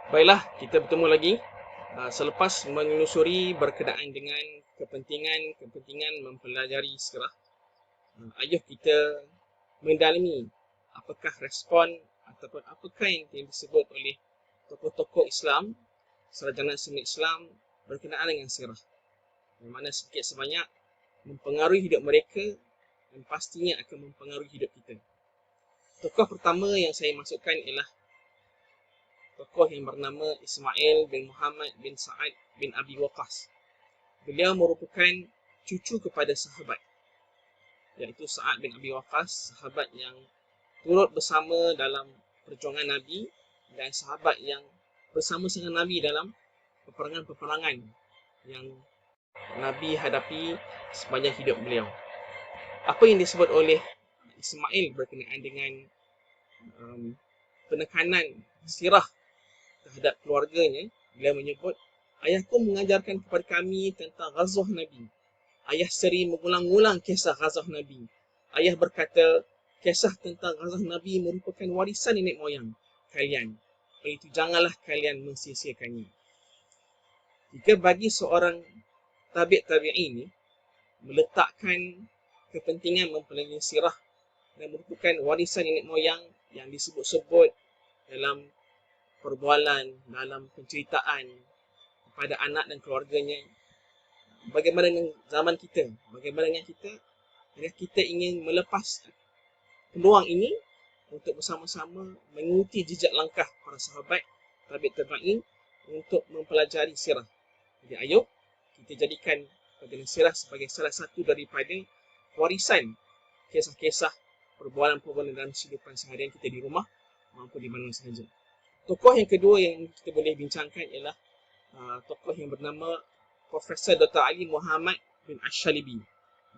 Baiklah, kita bertemu lagi selepas menelusuri berkenaan dengan kepentingan mempelajari sirah. Ayuh kita mendalami apakah respon ataupun apakah yang disebut oleh tokoh-tokoh Islam, sarjana seni Islam berkenaan dengan sirah. Yang mana sedikit sebanyak mempengaruhi hidup mereka dan pastinya akan mempengaruhi hidup kita. Tokoh pertama yang saya masukkan ialah tokoh yang bernama Ismail bin Muhammad bin Sa'ad bin Abi Waqqas. Beliau merupakan cucu kepada sahabat, iaitu Sa'ad bin Abi Waqqas, sahabat yang turut bersama dalam perjuangan Nabi dan sahabat yang bersama dengan Nabi dalam peperangan-peperangan yang Nabi hadapi sepanjang hidup beliau. Apa yang disebut oleh Ismail berkenaan dengan penekanan sirah terhadap keluarganya, beliau menyebut, ayahku mengajarkan kepada kami tentang ghazwah Nabi. Ayah sering mengulang-ulang kisah ghazwah Nabi. Ayah berkata, kisah tentang ghazwah Nabi merupakan warisan nenek moyang kalian. Oleh itu, janganlah kalian mensia-siakannya. Jika bagi seorang tabi'in meletakkan kepentingan mempelajari sirah dan merupakan warisan nenek moyang yang disebut-sebut dalam perbualan, dalam penceritaan kepada anak dan keluarganya, bagaimana dengan zaman kita? Bagaimana dengan kita? Jika kita ingin melepas peluang ini untuk bersama-sama mengikuti jejak langkah para sahabat tabi'in untuk mempelajari sirah. Jadi ayuh kita jadikan pelajaran sirah sebagai salah satu daripada warisan kisah-kisah perbualan-perbualan dalam kehidupan seharian kita di rumah maupun di mana sahaja. Tokoh yang kedua yang kita boleh bincangkan ialah tokoh yang bernama Profesor Dr. Ali Muhammad bin Ash-Shalibi.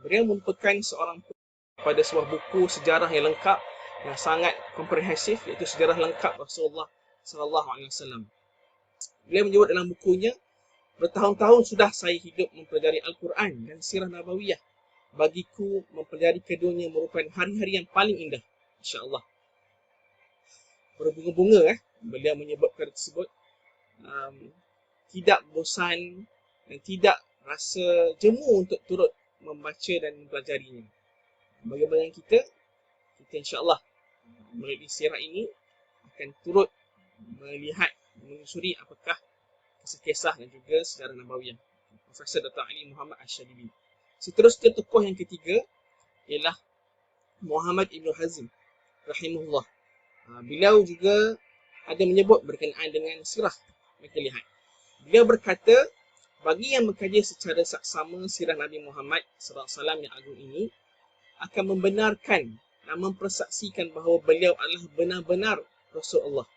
Beliau merupakan seorang pada sebuah buku sejarah yang lengkap, yang sangat komprehensif, iaitu Sejarah Lengkap Rasulullah SAW. Beliau menyebut dalam bukunya, bertahun-tahun sudah saya hidup mempelajari Al-Quran dan Sirah Nabawiyah. Bagiku mempelajari keduanya merupakan hari-hari yang paling indah. InsyaAllah. Berbunga-bunga beliau menyebut perkara tersebut. Tidak bosan dan tidak rasa jemu untuk turut membaca dan mempelajarinya. Bagaimana kita insyaAllah melalui sirah ini akan turut melihat, menyusuri apakah kisah-kisah dan juga sejarah Nabawiyah. Profesor Dr. Ali Muhammad Ash-Shalibi. Seterusnya tokoh yang ketiga ialah Muhammad Ibn Hazm rahimahullah. Beliau juga ada menyebut berkenaan dengan sirah. Kita lihat. Beliau berkata, bagi yang mengkaji secara saksama sirah Nabi Muhammad SAW yang agung ini, akan membenarkan dan mempersaksikan bahawa beliau adalah benar-benar Rasulullah.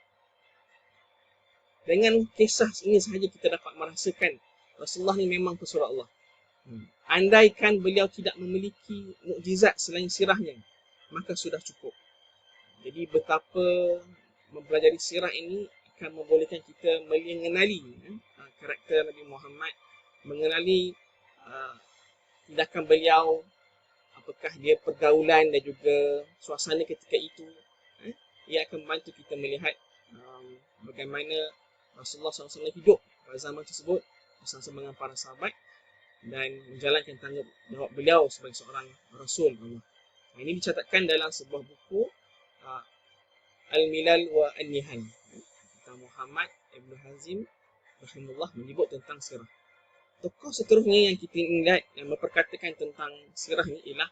Dengan kisah ini sahaja kita dapat merasakan Rasulullah ni memang pesuruh Allah. Andaikan beliau tidak memiliki mukjizat selain sirahnya, maka sudah cukup. Jadi betapa mempelajari sirah ini akan membolehkan kita mengenali karakter Nabi Muhammad, mengenali tindakan beliau, apakah dia pergaulan dan juga suasana ketika itu. Ia akan membantu kita melihat bagaimana Rasulullah SAW hidup pada zaman tersebut bersama dengan para sahabat dan menjalankan tanggungjawab beliau sebagai seorang Rasul Allah. Ini dicatatkan dalam sebuah buku Al-Milal wa An-Nihal. Muhammad Ibn Hazm rahimahullah menyebut tentang sirah. Tokoh seterusnya yang kita ingat yang memperkatakan tentang sirah ini ialah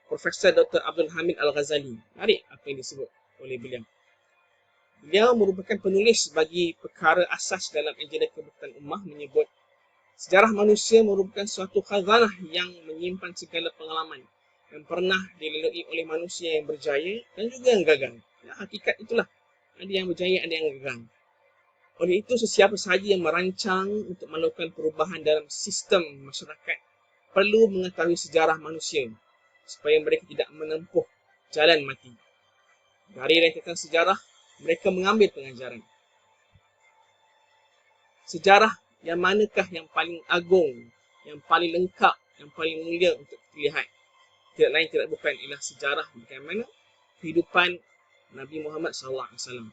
Profesor Dr. Abdul Hamid Al-Ghazali. Menarik apa yang disebut oleh beliau. Beliau merupakan penulis bagi perkara asas dalam agenda kebangkitan ummah, menyebut sejarah manusia merupakan suatu khazanah yang menyimpan segala pengalaman yang pernah dilalui oleh manusia yang berjaya dan juga yang gagal. Hakikat itulah. Ada yang berjaya, ada yang gagal. Oleh itu, sesiapa sahaja yang merancang untuk melakukan perubahan dalam sistem masyarakat perlu mengetahui sejarah manusia supaya mereka tidak menempuh jalan mati. Dari rentetan sejarah, mereka mengambil pengajaran. Sejarah yang manakah yang paling agung, yang paling lengkap, yang paling mulia untuk dilihat? Tidak lain tidak bukan ialah sejarah bagaimana kehidupan Nabi Muhammad SAW.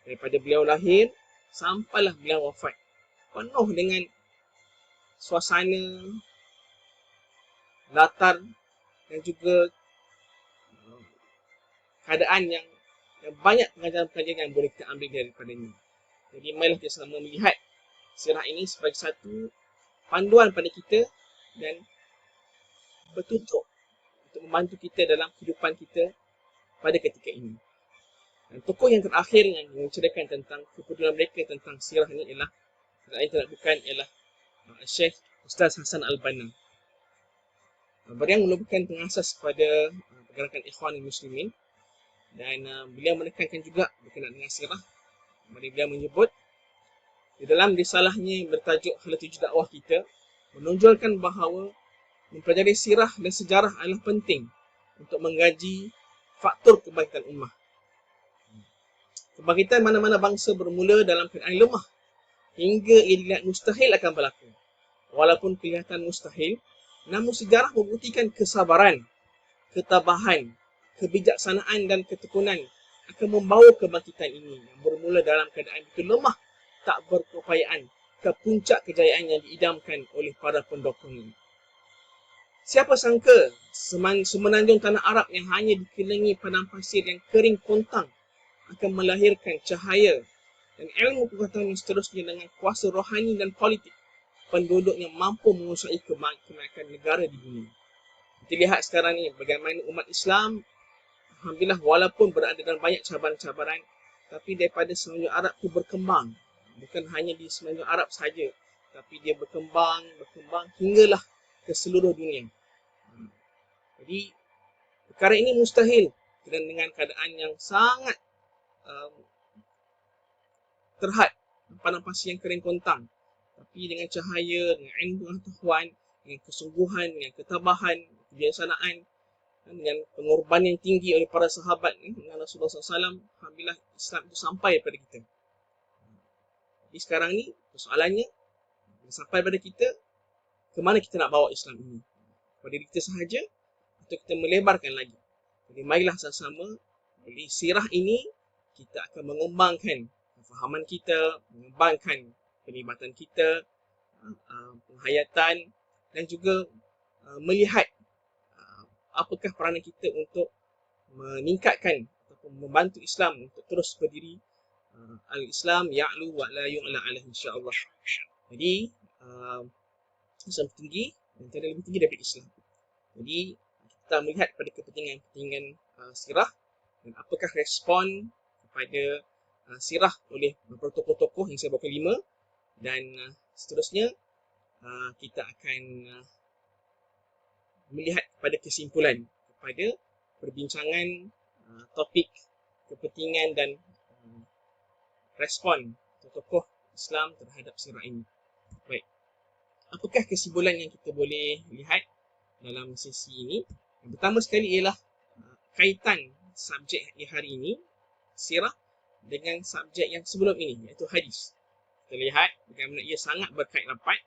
Daripada beliau lahir sampailah beliau wafat. Penuh dengan suasana, latar dan juga keadaan yang banyak pengajaran-pengajaran yang boleh kita ambil daripadanya. Jadi marilah kita sama melihat sirah ini sebagai satu panduan pada kita dan bertutup untuk membantu kita dalam kehidupan kita pada ketika ini. Dan tokoh yang terakhir yang menceritakan tentang kepedulian mereka tentang sirah ini ialah bukan ialah Syekh Ustaz Hasan Al-Banna. Beliau merupakan pengasas kepada pergerakan Ikhwanul Muslimin dan beliau menekankan juga berkenaan dengan sirah. Beliau menyebut di dalam risalahnya yang bertajuk Hala Tuju Dakwah Kita, menonjolkan bahawa mempelajari sirah dan sejarah adalah penting untuk menggaji faktor kebangkitan ummah. Kebangkitan mana-mana bangsa bermula dalam keadaan lemah hingga ia dilihat mustahil akan berlaku. Walaupun kelihatan mustahil, namun sejarah membuktikan kesabaran, ketabahan, kebijaksanaan dan ketekunan akan membawa kebangkitan ini yang bermula dalam keadaan itu lemah, tak berkeupayaan ke puncak kejayaan yang diidamkan oleh para pendokong ini. Siapa sangka semenanjung tanah Arab yang hanya dikelilingi padang pasir yang kering kontang akan melahirkan cahaya dan ilmu pengetahuan seterusnya dengan kuasa rohani dan politik penduduk yang mampu menguasai kemajuan negara di dunia. Kita lihat sekarang ni bagaimana umat Islam, alhamdulillah, walaupun berada dalam banyak cabaran-cabaran, tapi daripada Semenanjung Arab itu berkembang. Bukan hanya di Semenanjung Arab saja, tapi dia berkembang hinggalah ke seluruh dunia. Jadi perkara ini mustahil dengan keadaan yang sangat terhad, padang pasir yang kering kontang. Tapi dengan cahaya, dengan ilmu pengetahuan, dengan kesungguhan, dengan ketabahan, kebijaksanaan, dengan pengorbanan yang tinggi oleh para sahabat dengan Rasulullah SAW, alhamdulillah Islam itu sampai pada kita. Jadi sekarang ni persoalannya, sampai pada kita, ke mana kita nak bawa Islam ini? Pada diri kita sahaja atau kita melebarkan lagi? Jadi marilah sama-sama dari sirah ini kita akan mengembangkan kefahaman kita, mengembangkan pelibatan kita, penghayatan dan juga melihat apakah peranan kita untuk meningkatkan ataupun membantu Islam untuk terus berdiri. Al-Islam ya'lu wa la yu'la alaih, insya-Allah. Jadi Islam tinggi dan tiada lebih tinggi daripada Islam. Jadi kita melihat pada kepentingan sirah dan apakah respon kepada sirah oleh beberapa tokoh-tokoh yang saya bawakan 5 dan seterusnya kita akan melihat kepada kesimpulan kepada perbincangan topik kepentingan dan respon tokoh Islam terhadap sirah ini. Baik. Apakah kesimpulan yang kita boleh lihat dalam sesi ini? Yang pertama sekali ialah kaitan subjek di hari ini, sirah, dengan subjek yang sebelum ini, iaitu hadis. Kita lihat bagaimana ia sangat berkait rapat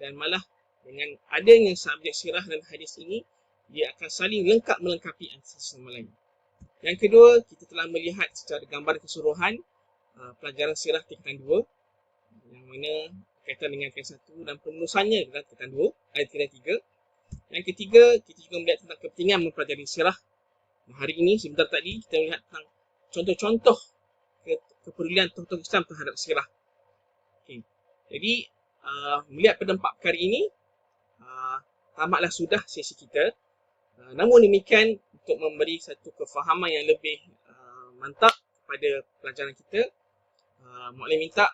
dan malah dengan adanya subjek sirah dan hadis ini, dia akan saling lengkap melengkapi antara sama lain. Yang kedua, kita telah melihat secara gambar keseluruhan pelajaran sirah tingkatan 2 yang mana berkaitan dengan tingkatan 1 dan penulisannya dalam tingkatan 2, tingkatan 3. Yang ketiga, kita juga melihat tentang kepentingan mempelajari sirah. Hari ini, sebentar tadi, kita melihat tentang contoh-contoh kepedulian tokoh Islam terhadap sirah. Okay. Jadi, melihat pada 4 perkara ini, tamatlah sudah sesi kita. Namun demikian, untuk memberi satu kefahaman yang lebih mantap kepada pelajaran kita, Mu'alim minta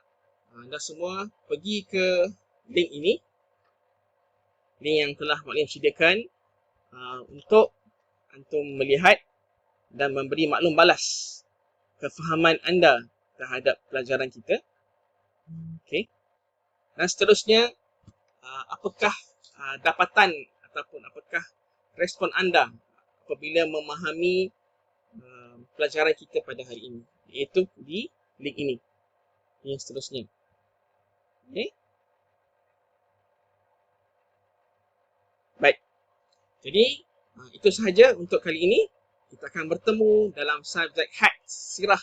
anda semua pergi ke link ini, link yang telah Mu'alim sediakan untuk antum melihat dan memberi maklum balas kefahaman anda terhadap pelajaran kita. Okay. Dan seterusnya, apakah dapatan ataupun apakah respon anda apabila memahami pelajaran kita pada hari ini, iaitu di link ini. Yang seterusnya. Okay. Baik. Jadi, itu sahaja untuk kali ini. Kita akan bertemu dalam subjek had sirah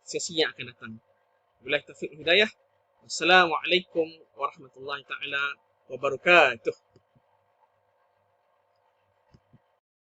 sesi yang akan datang. Wabillahi taufiq wal hidayah. Wassalamualaikum warahmatullahi taala wabarakatuh.